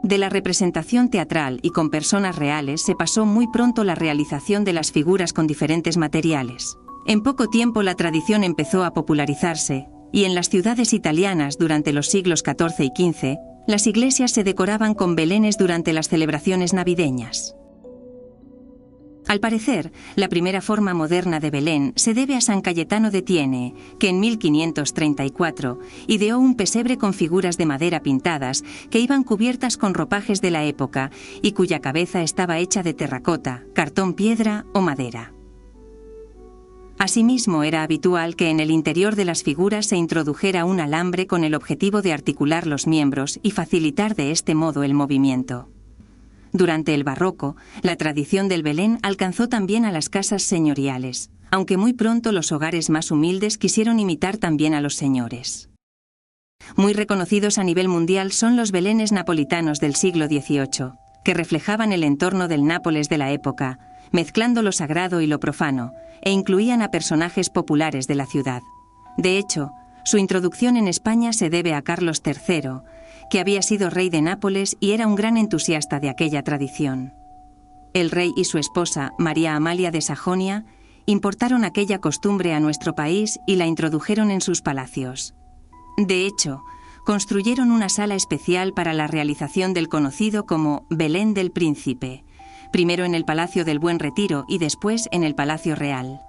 De la representación teatral y con personas reales se pasó muy pronto la realización de las figuras con diferentes materiales. En poco tiempo la tradición empezó a popularizarse, y en las ciudades italianas durante los siglos XIV y XV, las iglesias se decoraban con belenes durante las celebraciones navideñas. Al parecer, la primera forma moderna de Belén se debe a San Cayetano de Thiene, que en 1534 ideó un pesebre con figuras de madera pintadas que iban cubiertas con ropajes de la época y cuya cabeza estaba hecha de terracota, cartón piedra o madera. Asimismo, era habitual que en el interior de las figuras se introdujera un alambre con el objetivo de articular los miembros y facilitar de este modo el movimiento. Durante el Barroco, la tradición del Belén alcanzó también a las casas señoriales, aunque muy pronto los hogares más humildes quisieron imitar también a los señores. Muy reconocidos a nivel mundial son los belenes napolitanos del siglo XVIII, que reflejaban el entorno del Nápoles de la época, mezclando lo sagrado y lo profano, e incluían a personajes populares de la ciudad. De hecho, su introducción en España se debe a Carlos III, que había sido rey de Nápoles y era un gran entusiasta de aquella tradición. El rey y su esposa, María Amalia de Sajonia, importaron aquella costumbre a nuestro país y la introdujeron en sus palacios. De hecho, construyeron una sala especial para la realización del conocido como Belén del Príncipe, primero en el Palacio del Buen Retiro y después en el Palacio Real.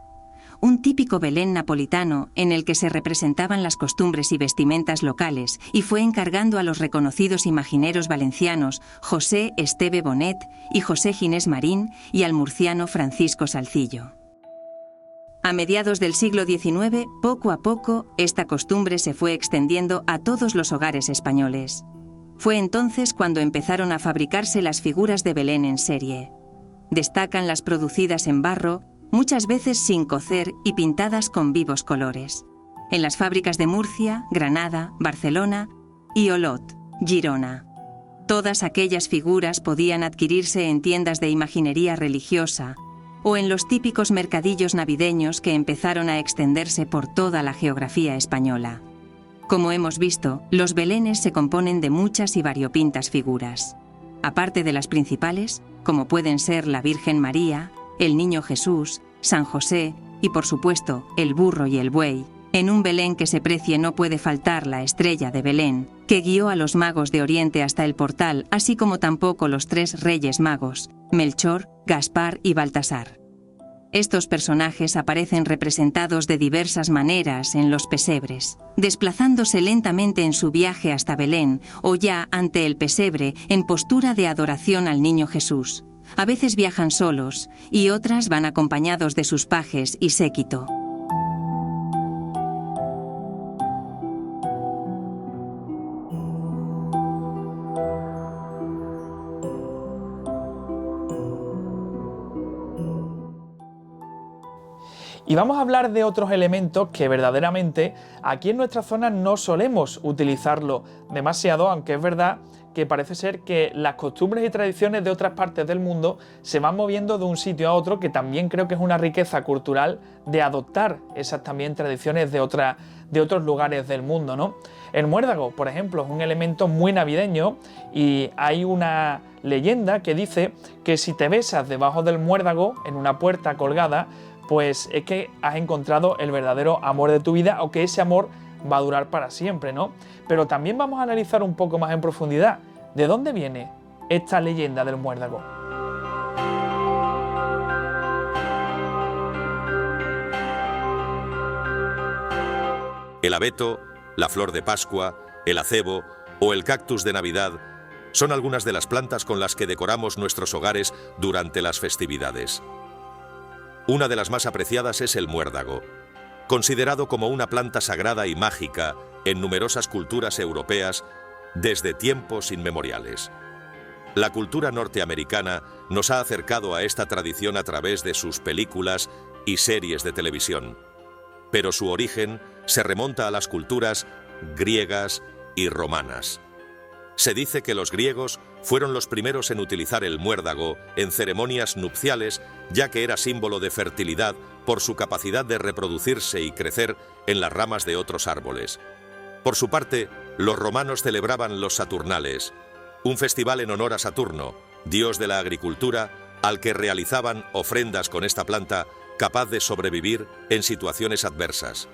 Un típico Belén napolitano en el que se representaban las costumbres y vestimentas locales y fue encargando a los reconocidos imagineros valencianos José Esteve Bonet y José Ginés Marín y al murciano Francisco Salcillo. A mediados del siglo XIX, poco a poco, esta costumbre se fue extendiendo a todos los hogares españoles. Fue entonces cuando empezaron a fabricarse las figuras de Belén en serie. Destacan las producidas en barro, muchas veces sin cocer y pintadas con vivos colores. en las fábricas de Murcia, Granada, Barcelona y Olot, Girona. Todas aquellas figuras podían adquirirse en tiendas de imaginería religiosa o en los típicos mercadillos navideños que empezaron a extenderse por toda la geografía española. Como hemos visto, los belenes se componen de muchas y variopintas figuras. Aparte de las principales, como pueden ser la Virgen María, el Niño Jesús, San José y, por supuesto, el burro y el buey, en un Belén que se precie no puede faltar la estrella de Belén, que guió a los magos de Oriente hasta el portal, así como tampoco los 3 reyes magos, Melchor, Gaspar y Baltasar. Estos personajes aparecen representados de diversas maneras en los pesebres, desplazándose lentamente en su viaje hasta Belén o ya ante el pesebre en postura de adoración al Niño Jesús. A veces viajan solos y otras van acompañados de sus pajes y séquito. Y vamos a hablar de otros elementos que verdaderamente aquí en nuestra zona no solemos utilizarlo demasiado, aunque es verdad que parece ser que las costumbres y tradiciones de otras partes del mundo se van moviendo de un sitio a otro, que también creo que es una riqueza cultural de adoptar esas también tradiciones de otros lugares del mundo, ¿no? El muérdago, por ejemplo, es un elemento muy navideño y hay una leyenda que dice que si te besas debajo del muérdago en una puerta colgada, pues es que has encontrado el verdadero amor de tu vida o que ese amor va a durar para siempre, ¿no? Pero también vamos a analizar un poco más en profundidad de dónde viene esta leyenda del muérdago. El abeto, la flor de Pascua, el acebo o el cactus de Navidad son algunas de las plantas con las que decoramos nuestros hogares durante las festividades. Una de las más apreciadas es el muérdago, considerado como una planta sagrada y mágica en numerosas culturas europeas desde tiempos inmemoriales. La cultura norteamericana nos ha acercado a esta tradición a través de sus películas y series de televisión, pero su origen se remonta a las culturas griegas y romanas. Se dice que los griegos fueron los primeros en utilizar el muérdago en ceremonias nupciales, ya que era símbolo de fertilidad por su capacidad de reproducirse y crecer en las ramas de otros árboles. Por su parte, los romanos celebraban los Saturnales, un festival en honor a Saturno, dios de la agricultura, al que realizaban ofrendas con esta planta capaz de sobrevivir en situaciones adversas.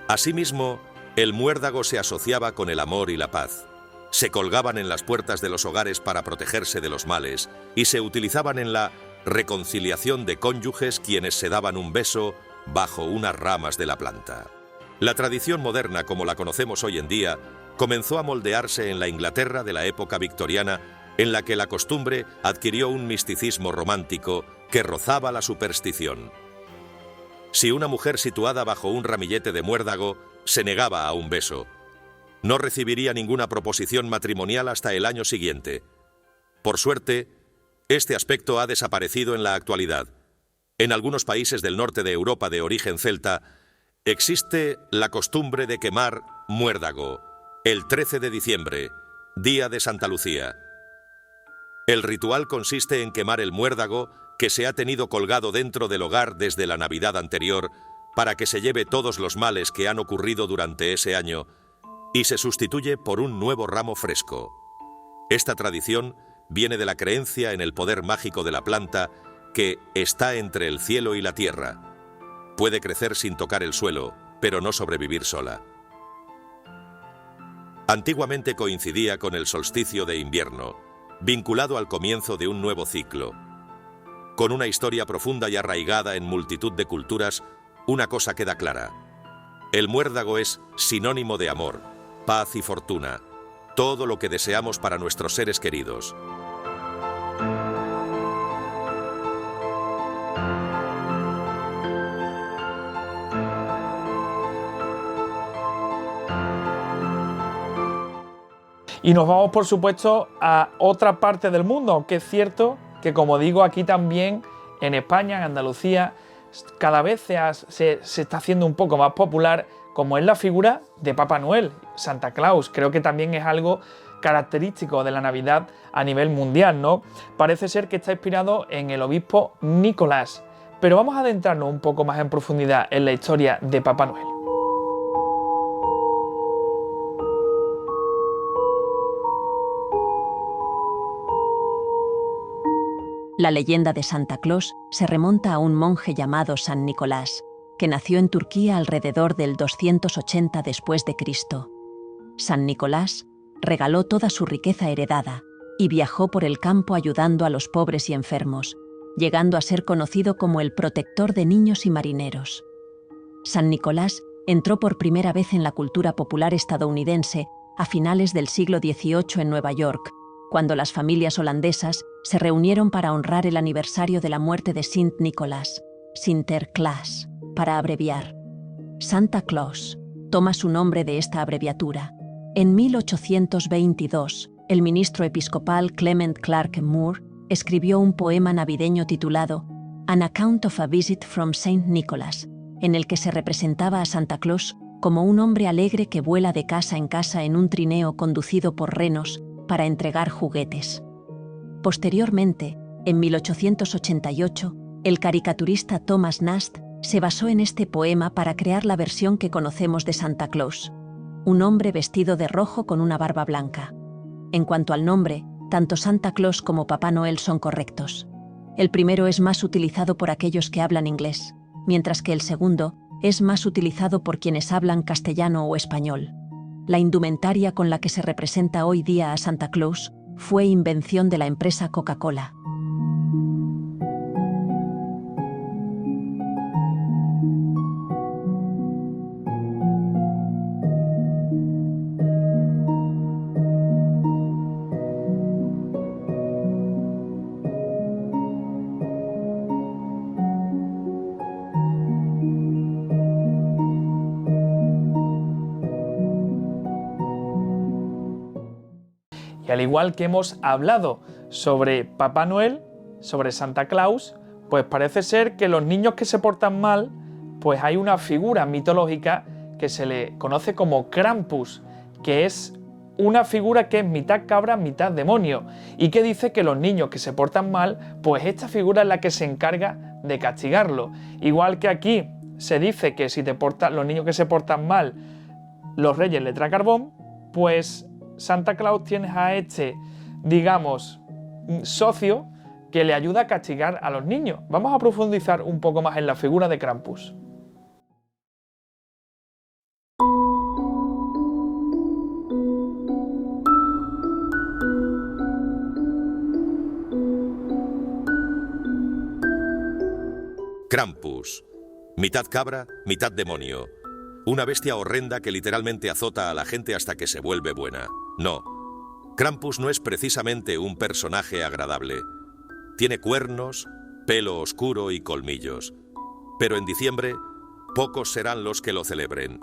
Asimismo, el muérdago se asociaba con el amor y la paz. Se colgaban en las puertas de los hogares para protegerse de los males y se utilizaban en la reconciliación de cónyuges quienes se daban un beso bajo unas ramas de la planta. La tradición moderna, como la conocemos hoy en día, comenzó a moldearse en la Inglaterra de la época victoriana, en la que la costumbre adquirió un misticismo romántico que rozaba la superstición. Si una mujer situada bajo un ramillete de muérdago se negaba a un beso, no recibiría ninguna proposición matrimonial hasta el año siguiente. Por suerte, este aspecto ha desaparecido en la actualidad. En algunos países del norte de Europa de origen celta, existe la costumbre de quemar muérdago, el 13 de diciembre, día de Santa Lucía. El ritual consiste en quemar el muérdago que se ha tenido colgado dentro del hogar desde la Navidad anterior para que se lleve todos los males que han ocurrido durante ese año y se sustituye por un nuevo ramo fresco. Esta tradición viene de la creencia en el poder mágico de la planta que está entre el cielo y la tierra. Puede crecer sin tocar el suelo, pero no sobrevivir sola. Antiguamente coincidía con el solsticio de invierno, vinculado al comienzo de un nuevo ciclo. Con una historia profunda y arraigada en multitud de culturas, una cosa queda clara. El muérdago es sinónimo de amor, paz y fortuna, todo lo que deseamos para nuestros seres queridos. Y nos vamos, por supuesto, a otra parte del mundo, aunque es cierto que, como digo, aquí también, en España, en Andalucía, cada vez se está haciendo un poco más popular como es la figura de Papá Noel, Santa Claus. Creo que también es algo característico de la Navidad a nivel mundial, ¿no? Parece ser que está inspirado en el obispo Nicolás. Pero vamos a adentrarnos un poco más en profundidad en la historia de Papá Noel. La leyenda de Santa Claus se remonta a un monje llamado San Nicolás, que nació en Turquía alrededor del 280 después de Cristo. San Nicolás regaló toda su riqueza heredada y viajó por el campo ayudando a los pobres y enfermos, llegando a ser conocido como el protector de niños y marineros. San Nicolás entró por primera vez en la cultura popular estadounidense a finales del siglo XVIII en Nueva York, cuando las familias holandesas se reunieron para honrar el aniversario de la muerte de Sint Nicolás, Sinterklaas, para abreviar. Santa Claus toma su nombre de esta abreviatura. En 1822, el ministro episcopal Clement Clarke Moore escribió un poema navideño titulado An Account of a Visit from Saint Nicholas, en el que se representaba a Santa Claus como un hombre alegre que vuela de casa en un trineo conducido por renos para entregar juguetes. Posteriormente, en 1888, el caricaturista Thomas Nast se basó en este poema para crear la versión que conocemos de Santa Claus, un hombre vestido de rojo con una barba blanca. En cuanto al nombre, tanto Santa Claus como Papá Noel son correctos. El primero es más utilizado por aquellos que hablan inglés, mientras que el segundo es más utilizado por quienes hablan castellano o español. La indumentaria con la que se representa hoy día a Santa Claus fue invención de la empresa Coca-Cola. Y al igual que hemos hablado sobre Papá Noel, sobre Santa Claus, pues parece ser que los niños que se portan mal, pues hay una figura mitológica que se le conoce como Krampus, que es una figura que es mitad cabra, mitad demonio, y que dice que los niños que se portan mal, pues esta figura es la que se encarga de castigarlo. Igual que aquí se dice que si los niños que se portan mal, los reyes le traen carbón, pues Santa Claus tiene a este, digamos, socio que le ayuda a castigar a los niños. Vamos a profundizar un poco más en la figura de Krampus. Krampus, mitad cabra, mitad demonio. Una bestia horrenda que literalmente azota a la gente hasta que se vuelve buena. No, Krampus no es precisamente un personaje agradable. Tiene cuernos, pelo oscuro y colmillos. Pero en diciembre, pocos serán los que lo celebren.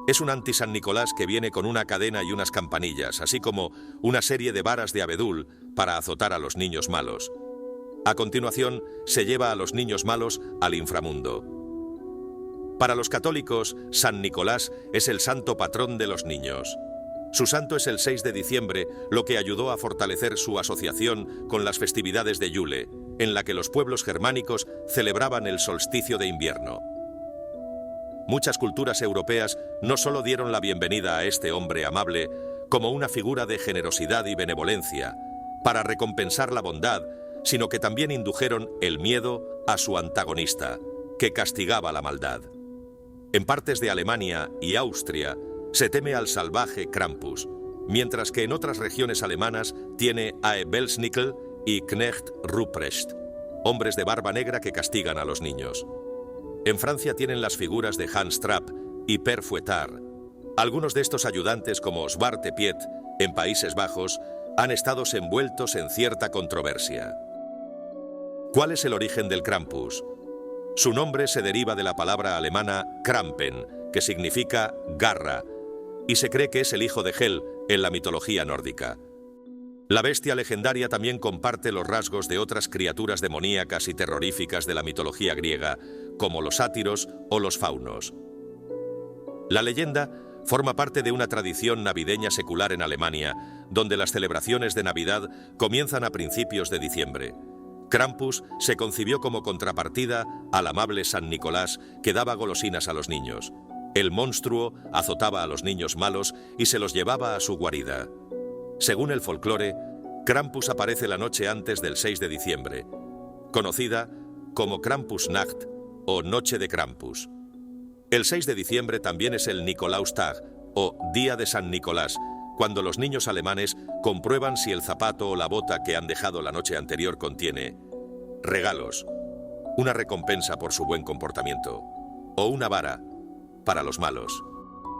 Es un anti-San Nicolás que viene con una cadena y unas campanillas, así como una serie de varas de abedul para azotar a los niños malos. A continuación, se lleva a los niños malos al inframundo. Para los católicos, San Nicolás es el santo patrón de los niños. Su santo es el 6 de diciembre, lo que ayudó a fortalecer su asociación con las festividades de Yule, en la que los pueblos germánicos celebraban el solsticio de invierno. Muchas culturas europeas no solo dieron la bienvenida a este hombre amable como una figura de generosidad y benevolencia, para recompensar la bondad, sino que también indujeron el miedo a su antagonista, que castigaba la maldad. En partes de Alemania y Austria se teme al salvaje Krampus, mientras que en otras regiones alemanas tiene a Belsnickel y Knecht Ruprecht, hombres de barba negra que castigan a los niños. En Francia tienen las figuras de Hans Trapp y Père Fouettard. Algunos de estos ayudantes, como Zwarte Piet, en Países Bajos, han estado envueltos en cierta controversia. ¿Cuál es el origen del Krampus? Su nombre se deriva de la palabra alemana Krampen, que significa garra, y se cree que es el hijo de Hel en la mitología nórdica. La bestia legendaria también comparte los rasgos de otras criaturas demoníacas y terroríficas de la mitología griega, como los sátiros o los faunos. La leyenda forma parte de una tradición navideña secular en Alemania, donde las celebraciones de Navidad comienzan a principios de diciembre. Krampus se concibió como contrapartida al amable San Nicolás que daba golosinas a los niños. El monstruo azotaba a los niños malos y se los llevaba a su guarida. Según el folclore, Krampus aparece la noche antes del 6 de diciembre, conocida como Krampusnacht o Noche de Krampus. El 6 de diciembre también es el Nikolaustag o Día de San Nicolás, cuando los niños alemanes comprueban si el zapato o la bota que han dejado la noche anterior contiene regalos, una recompensa por su buen comportamiento, o una vara para los malos.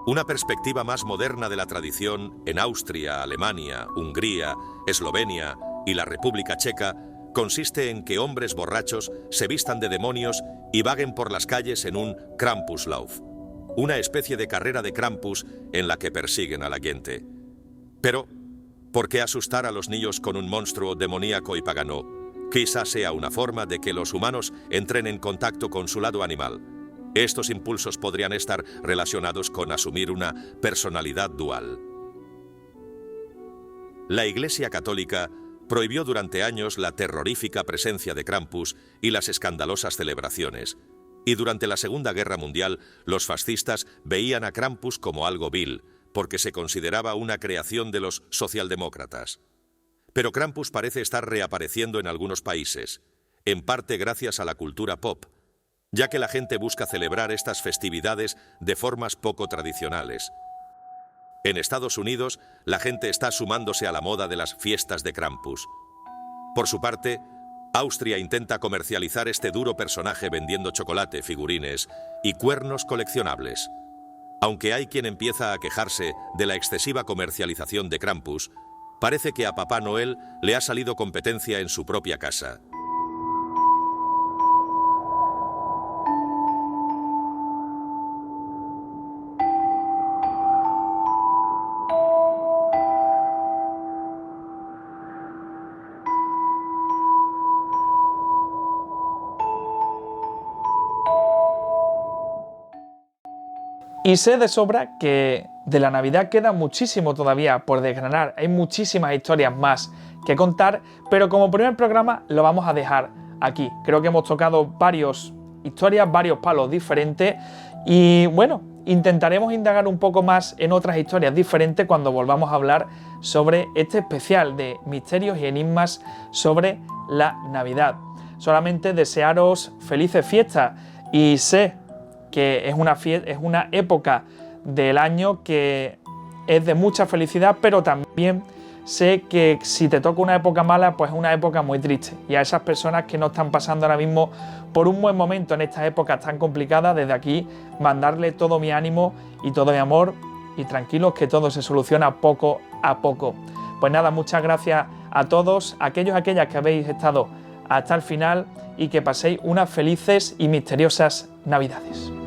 Una perspectiva más moderna de la tradición en Austria, Alemania, Hungría, Eslovenia y la República Checa consiste en que hombres borrachos se vistan de demonios y vaguen por las calles en un Krampuslauf, una especie de carrera de Krampus en la que persiguen a la gente. Pero, ¿por qué asustar a los niños con un monstruo demoníaco y pagano? Quizás sea una forma de que los humanos entren en contacto con su lado animal. Estos impulsos podrían estar relacionados con asumir una personalidad dual. La Iglesia Católica prohibió durante años la terrorífica presencia de Krampus y las escandalosas celebraciones. Y durante la Segunda Guerra Mundial, los fascistas veían a Krampus como algo vil, porque se consideraba una creación de los socialdemócratas. Pero Krampus parece estar reapareciendo en algunos países, en parte gracias a la cultura pop, ya que la gente busca celebrar estas festividades de formas poco tradicionales. En Estados Unidos, la gente está sumándose a la moda de las fiestas de Krampus. Por su parte, Austria intenta comercializar este duro personaje vendiendo chocolate, figurines y cuernos coleccionables. Aunque hay quien empieza a quejarse de la excesiva comercialización de Krampus, parece que a Papá Noel le ha salido competencia en su propia casa. Y sé de sobra que de la Navidad queda muchísimo todavía por desgranar, hay muchísimas historias más que contar, pero como primer programa lo vamos a dejar aquí. Creo que hemos tocado varias historias, varios palos diferentes y bueno, intentaremos indagar un poco más en otras historias diferentes cuando volvamos a hablar sobre este especial de misterios y enigmas sobre la Navidad. Solamente desearos felices fiestas y sé que es una época del año que es de mucha felicidad, pero también sé que si te toca una época mala, pues es una época muy triste. Y a esas personas que no están pasando ahora mismo por un buen momento en estas épocas tan complicadas, desde aquí mandarle todo mi ánimo y todo mi amor y tranquilos que todo se soluciona poco a poco. Pues nada, muchas gracias a todos, aquellas que habéis estado hasta el final y que paséis unas felices y misteriosas Navidades.